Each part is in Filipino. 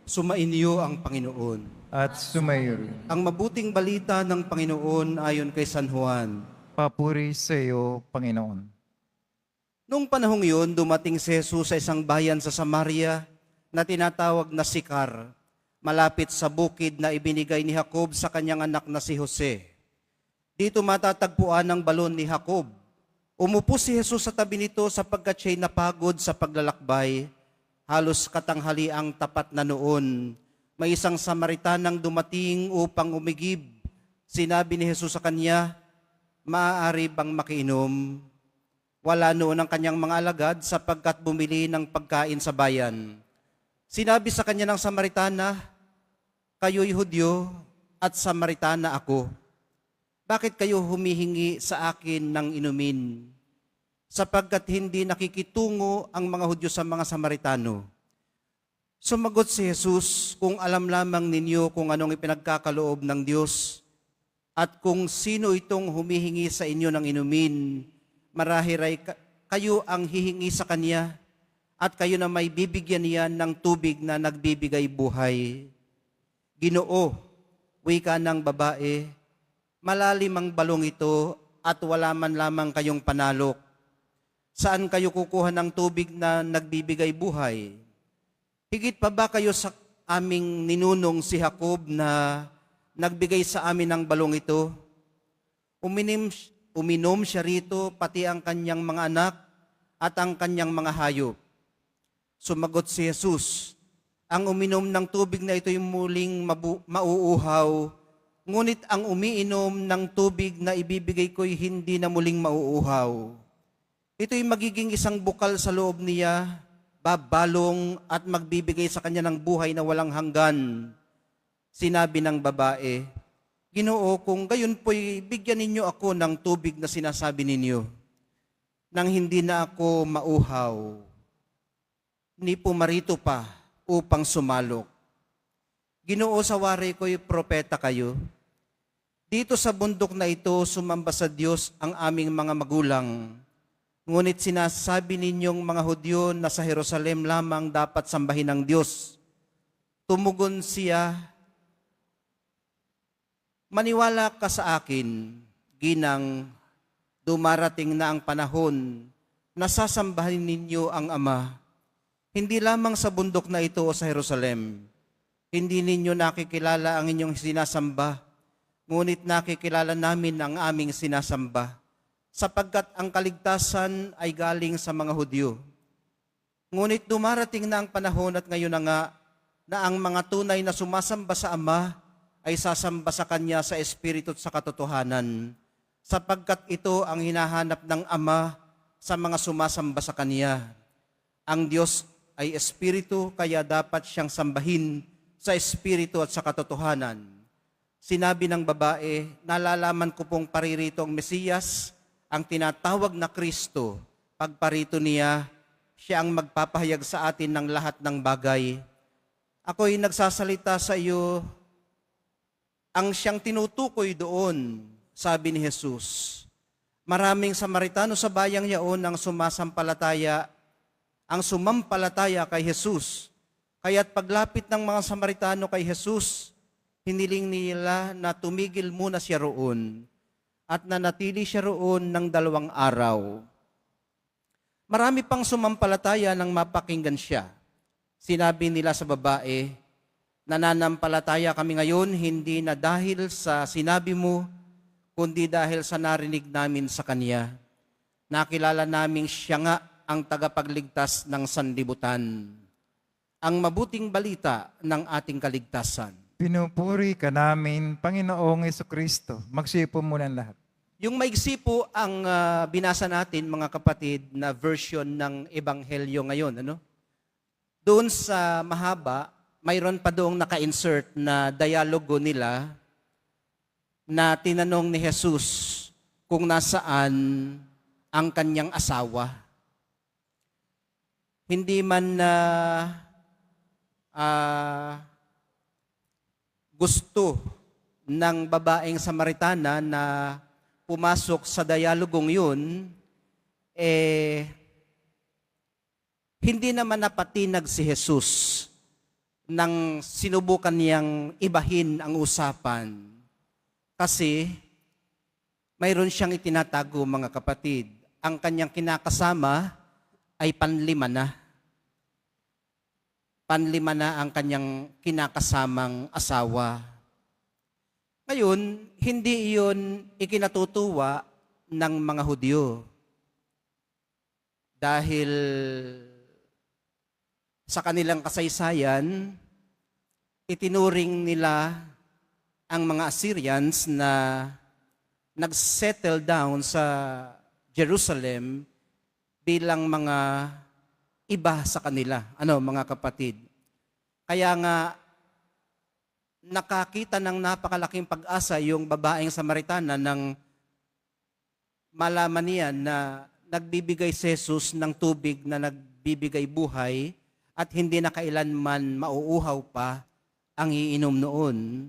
Sumainyo ang Panginoon. At sumayo rin. Ang mabuting balita ng Panginoon ayon kay San Juan. Papuri sa iyo, Panginoon. Noong panahong yun, dumating si Jesus sa isang bayan sa Samaria na tinatawag na Sicar, malapit sa bukid na ibinigay ni Jacob sa kanyang anak na si Jose. Dito matatagpuan ang balon ni Jacob. Umupo si Jesus sa tabi nito sapagkat siya'y napagod sa paglalakbay. Halos katanghali ang tapat na noon. May isang Samaritanang dumating upang umigib. Sinabi ni Jesus sa kanya, "Maaari bang makiinom?" Wala noon ang kanyang mga alagad sapagkat bumili ng pagkain sa bayan. Sinabi sa kanya ng Samaritana, "Kayo'y Hudyo at Samaritana ako. Bakit kayo humihingi sa akin ng inumin? Sapagkat hindi nakikitungo ang mga Hudyo sa mga Samaritano." Sumagot si Jesus, "Kung alam lamang ninyo kung anong ipinagkakaloob ng Diyos at kung sino itong humihingi sa inyo ng inumin, marahiray kayo ang hihingi sa Kanya at kayo na may bibigyan niya ng tubig na nagbibigay buhay." "Ginoo," wika ng babae, "malalim ang balong ito at wala man lamang kayong panalok. Saan kayo kukuha ng tubig na nagbibigay buhay? Higit pa ba kayo sa aming ninunong si Jacob na nagbigay sa amin ng balong ito? Uminom siya rito, pati ang kanyang mga anak at ang kanyang mga hayop." Sumagot si Jesus, "Ang uminom ng tubig na ito'y muling mauuhaw, ngunit ang umiinom ng tubig na ibibigay ko'y hindi na muling mauuhaw. Ito'y magiging isang bukal sa loob niya, babalong at magbibigay sa kanya ng buhay na walang hanggan." Sinabi ng babae, "Ginoo, kung gayon po'y bigyan ninyo ako ng tubig na sinasabi ninyo, nang hindi na ako mauhaw, ni pumarito pa upang sumalok. Ginoo, sa wari ko'y propeta kayo. Dito sa bundok na ito, sumamba sa Diyos ang aming mga magulang. Ngunit sinasabi ninyong mga Hudyo na sa Jerusalem lamang dapat sambahin ng Diyos." Tumugon siya, "Maniwala ka sa akin, ginang, dumarating na ang panahon na sasambahin ninyo ang Ama. Hindi lamang sa bundok na ito o sa Jerusalem. Hindi ninyo nakikilala ang inyong sinasamba, ngunit nakikilala namin ang aming sinasamba, sapagkat ang kaligtasan ay galing sa mga Hudyo. Ngunit dumarating na ang panahon at ngayon na nga, na ang mga tunay na sumasamba sa Ama ay sasamba sa Kanya sa Espiritu at sa katotohanan, sapagkat ito ang hinahanap ng Ama sa mga sumasamba sa Kanya. Ang Diyos ay Espiritu, kaya dapat siyang sambahin sa Espiritu at sa katotohanan." Sinabi ng babae, "Nalalaman ko pong paririto ang Mesiyas, ang tinatawag na Kristo. Pagparito niya, siya ang magpapahayag sa atin ng lahat ng bagay. Ako'y nagsasalita sa iyo ang siyang tinutukoy doon," sabi ni Jesus. Maraming Samaritano sa bayang yaon ang sumampalataya kay Jesus. Kaya't paglapit ng mga Samaritano kay Jesus, hiniling nila na tumigil muna siya roon at nanatili siya roon ng 2 araw. Marami pang sumampalataya nang mapakinggan siya. Sinabi nila sa babae, "Nananampalataya kami ngayon hindi na dahil sa sinabi mo, kundi dahil sa narinig namin sa Kanya. Nakilala naming siya nga ang tagapagligtas ng sanlibutan." Ang mabuting balita ng ating kaligtasan. Pinupuri ka namin, Panginoong Jesucristo. Magsipo muna ang lahat. Yung maigsi po ang binasa natin, mga kapatid, na version ng Ebanghelyo ngayon. Doon sa mahaba, mayroon pa doong naka-insert na dialogo nila na tinanong ni Jesus kung nasaan ang kanyang asawa. Hindi man gusto ng babaeng Samaritana na pumasok sa dialogong yun, hindi naman napatinag si Jesus nang sinubukan niyang ibahin ang usapan. Kasi mayroon siyang itinatago, mga kapatid. Ang kanyang kinakasama ay panlima na. Panlima na ang kanyang kinakasamang asawa. Ngayon, hindi iyon ikinatutuwa ng mga Hudyo. Dahil sa kanilang kasaysayan, itinuring nila ang mga Assyrians na nag-settle down sa Jerusalem bilang mga iba sa kanila. Ano, mga kapatid? Kaya nga, nakakita ng napakalaking pag-asa yung babaeng Samaritana nang malaman niya na nagbibigay si Jesus ng tubig na nagbibigay buhay at hindi na kailanman mauuhaw pa ang iinom noon.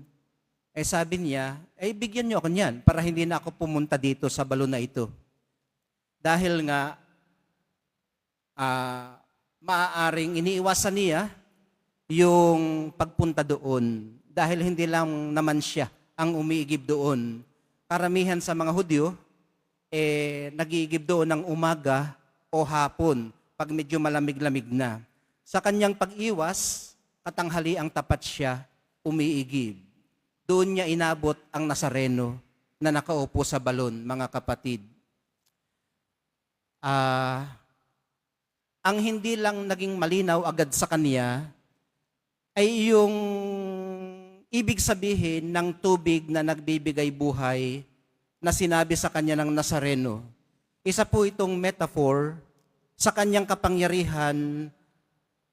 Eh sabi niya, bigyan niyo ako niyan para hindi na ako pumunta dito sa balon na ito. Dahil nga, maaaring iniiwasan niya yung pagpunta doon. Dahil hindi lang naman siya ang umiigib doon. Karamihan sa mga Hudyo, nag-iigib doon ng umaga o hapon pag medyo malamig-lamig na. Sa kanyang pag-iwas, katanghaliang tapat siya, umiigib. Doon niya inabot ang Nazareno na nakaupo sa balon, mga kapatid. Ang hindi lang naging malinaw agad sa kanya ay yung ibig sabihin ng tubig na nagbibigay buhay na sinabi sa kanya ng Nazareno. Isa po itong metaphor sa kanyang kapangyarihan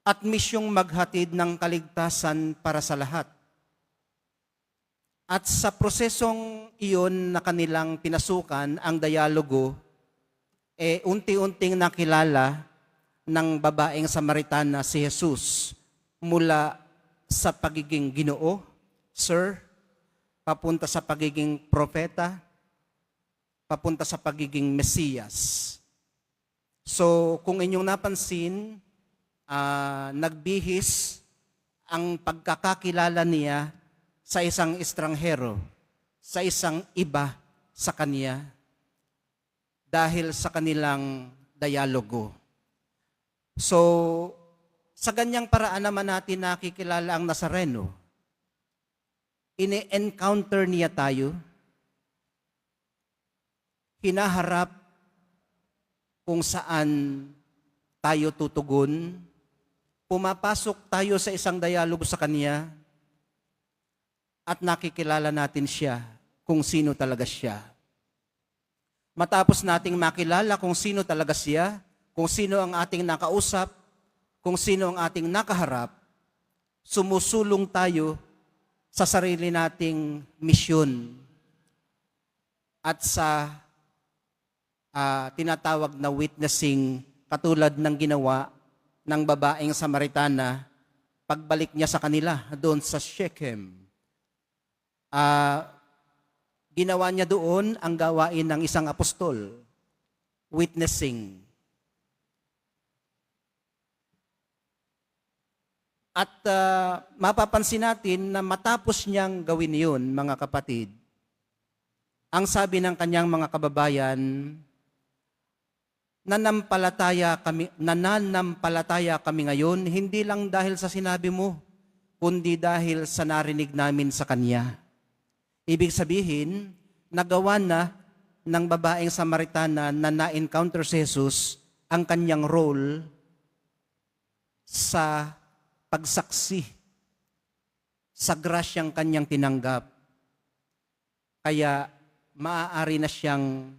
at misyong maghatid ng kaligtasan para sa lahat. At sa prosesong iyon na kanilang pinasukan, ang dialogo, unti-unting nakilala ng babaeng Samaritana si Jesus mula sa pagiging Ginoo, Sir, papunta sa pagiging propeta, papunta sa pagiging Mesiyas. So, kung inyong napansin, nagbihis ang pagkakakilala niya sa isang estranghero, sa isang iba sa kanya, dahil sa kanilang dialogo. So, sa ganyang paraan naman natin nakikilala ang Nazareno. Ini-encounter niya tayo, hinaharap kung saan tayo tutugon, pumapasok tayo sa isang dialogo sa Kanya, at nakikilala natin siya kung sino talaga siya. Matapos nating makilala kung sino talaga siya, kung sino ang ating nakausap, kung sino ang ating nakaharap, sumusulong tayo sa sarili nating misyon at sa tinatawag na witnessing, katulad ng ginawa ng babaeng Samaritana pagbalik niya sa kanila doon sa Shechem. Ginawa niya doon ang gawain ng isang apostol, witnessing. At mapapansin natin na matapos niyang gawin yun, mga kapatid, ang sabi ng kanyang mga kababayan, nananampalataya kami ngayon, hindi lang dahil sa sinabi mo, kundi dahil sa narinig namin sa Kanya. Ibig sabihin, nagawa na ng babaeng Samaritana na na-encounter si Jesus ang kanyang role sa pagsaksi, sa grasyang kanyang tinanggap. Kaya maaari na siyang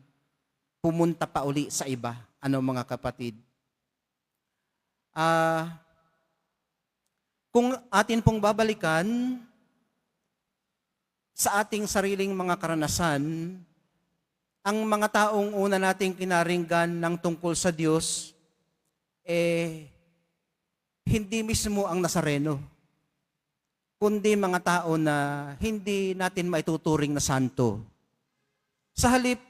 pumunta pa uli sa iba. Ano, mga kapatid? Kung atin pong babalikan sa ating sariling mga karanasan, ang mga taong una nating kinaringgan ng tungkol sa Diyos, hindi mismo ang Nazareno, kundi mga tao na hindi natin maituturing na santo. Sa halip,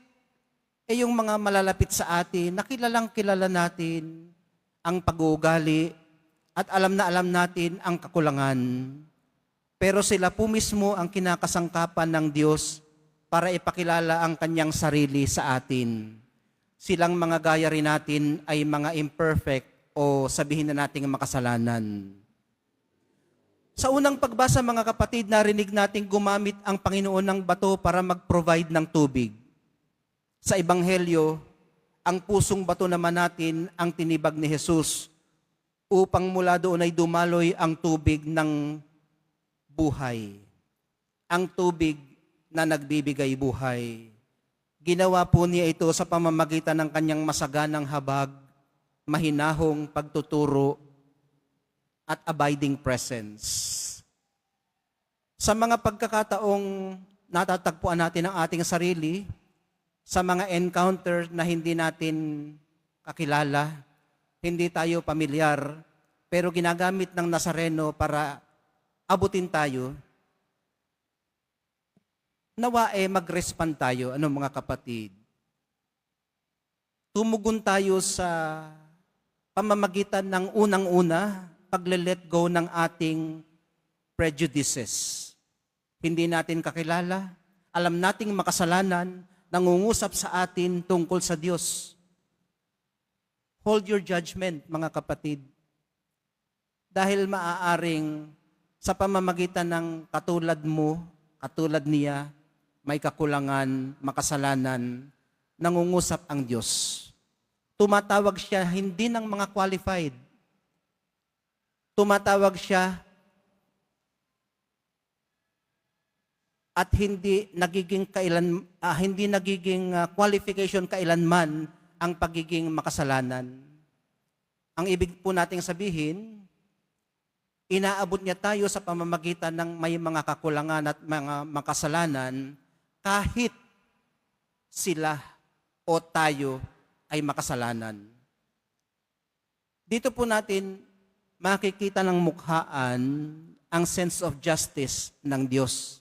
yung mga malalapit sa atin, nakilalang kilala natin ang pag-uugali, at alam na alam natin ang kakulangan. Pero sila po mismo ang kinakasangkapan ng Diyos para ipakilala ang kanyang sarili sa atin. Silang mga gaya rin natin ay mga imperfect o sabihin na nating makasalanan. Sa unang pagbasa mga kapatid, narinig nating gumamit ang Panginoon ng bato para mag-provide ng tubig. Sa Ebanghelyo, ang pusong bato naman natin ang tinibag ni Jesus upang mula doon ay dumaloy ang tubig ng buhay. Ang tubig na nagbibigay buhay. Ginawa po niya ito sa pamamagitan ng kanyang masaganang habag, mahinahong pagtuturo, at abiding presence. Sa mga pagkakataong natatagpuan natin ang ating sarili, sa mga encounter na hindi natin kakilala, hindi tayo pamilyar, pero ginagamit ng Nazareno para abutin tayo, nawa mag-respond tayo, mga kapatid. Tumugon tayo sa pamamagitan ng unang-una, pagle-let go ng ating prejudices. Hindi natin kakilala, alam nating makasalanan, nangungusap sa atin tungkol sa Diyos. Hold your judgment, mga kapatid. Dahil maaaring sa pamamagitan ng katulad mo, katulad niya, may kakulangan, makasalanan, nangungusap ang Diyos. Tumatawag siya hindi ng mga qualified. Tumatawag siya at hindi nagiging qualification kailanman ang pagiging makasalanan. Ang ibig po nating sabihin, inaabot niya tayo sa pamamagitan ng may mga kakulangan at mga makasalanan kahit sila o tayo ay makasalanan. Dito po natin makikita ng mukhaan ang sense of justice ng Diyos.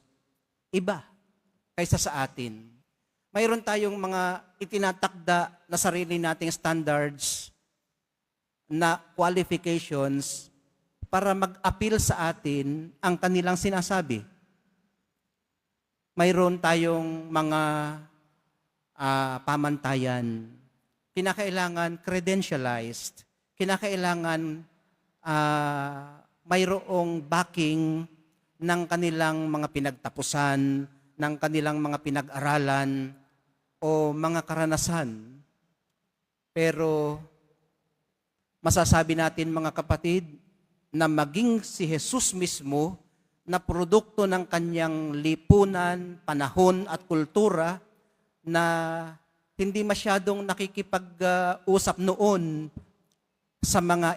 Iba kaysa sa atin. Mayroon tayong mga itinatakda na sarili nating standards na qualifications para mag-appeal sa atin ang kanilang sinasabi. Mayroon tayong mga pamantayan. Kinakailangan credentialized. Kinakailangan mayroong backing ng kanilang mga pinagtapusan, ng kanilang mga pinag-aralan, o mga karanasan. Pero masasabi natin mga kapatid, na maging si Jesus mismo na produkto ng kanyang lipunan, panahon at kultura na hindi masyadong nakikipag-usap noon sa mga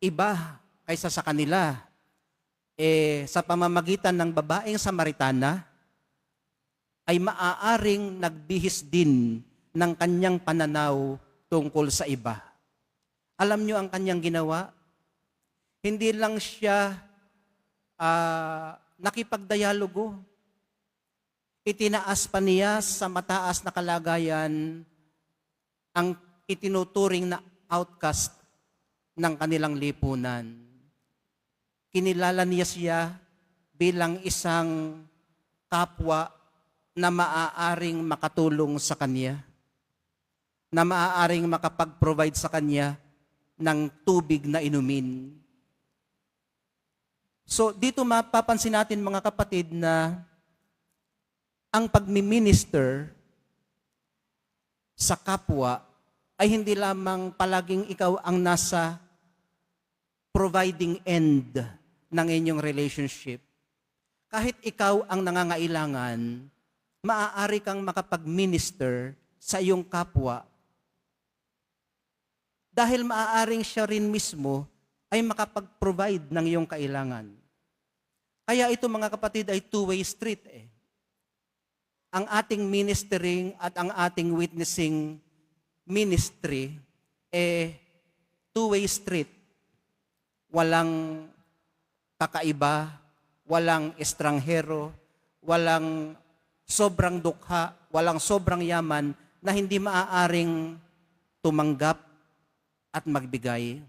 iba kaysa sa kanila. Sa pamamagitan ng babaeng Samaritana, ay maaaring nagbihis din ng kanyang pananaw tungkol sa iba. Alam nyo ang kanyang ginawa? Hindi lang siya nakipagdialogo. Itinaas pa niya sa mataas na kalagayan ang itinuturing na outcast ng kanilang lipunan. Kinilala niya siya bilang isang kapwa na maaaring makatulong sa kanya, na maaaring makapag-provide sa kanya ng tubig na inumin. So dito mapapansin natin mga kapatid na ang pagmi-minister sa kapwa ay hindi lamang palaging ikaw ang nasa providing end ng inyong relationship. Kahit ikaw ang nangangailangan, maaari kang makapag-minister sa iyong kapwa dahil maaaring siya rin mismo ay makapag-provide ng iyong kailangan. Kaya ito mga kapatid ay two-way street. Ang ating ministering at ang ating witnessing ministry two-way street. Walang kakaiba, walang estranghero, walang sobrang dukha, walang sobrang yaman na hindi maaaring tumanggap at magbigay.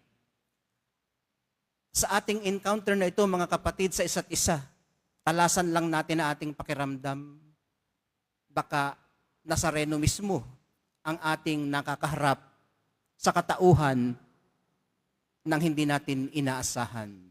Sa ating encounter na ito, mga kapatid, sa isa't isa, talasan lang natin ang ating pakiramdam. Baka Nazareno mismo ang ating nakakaharap sa katauhan ng hindi natin inaasahan.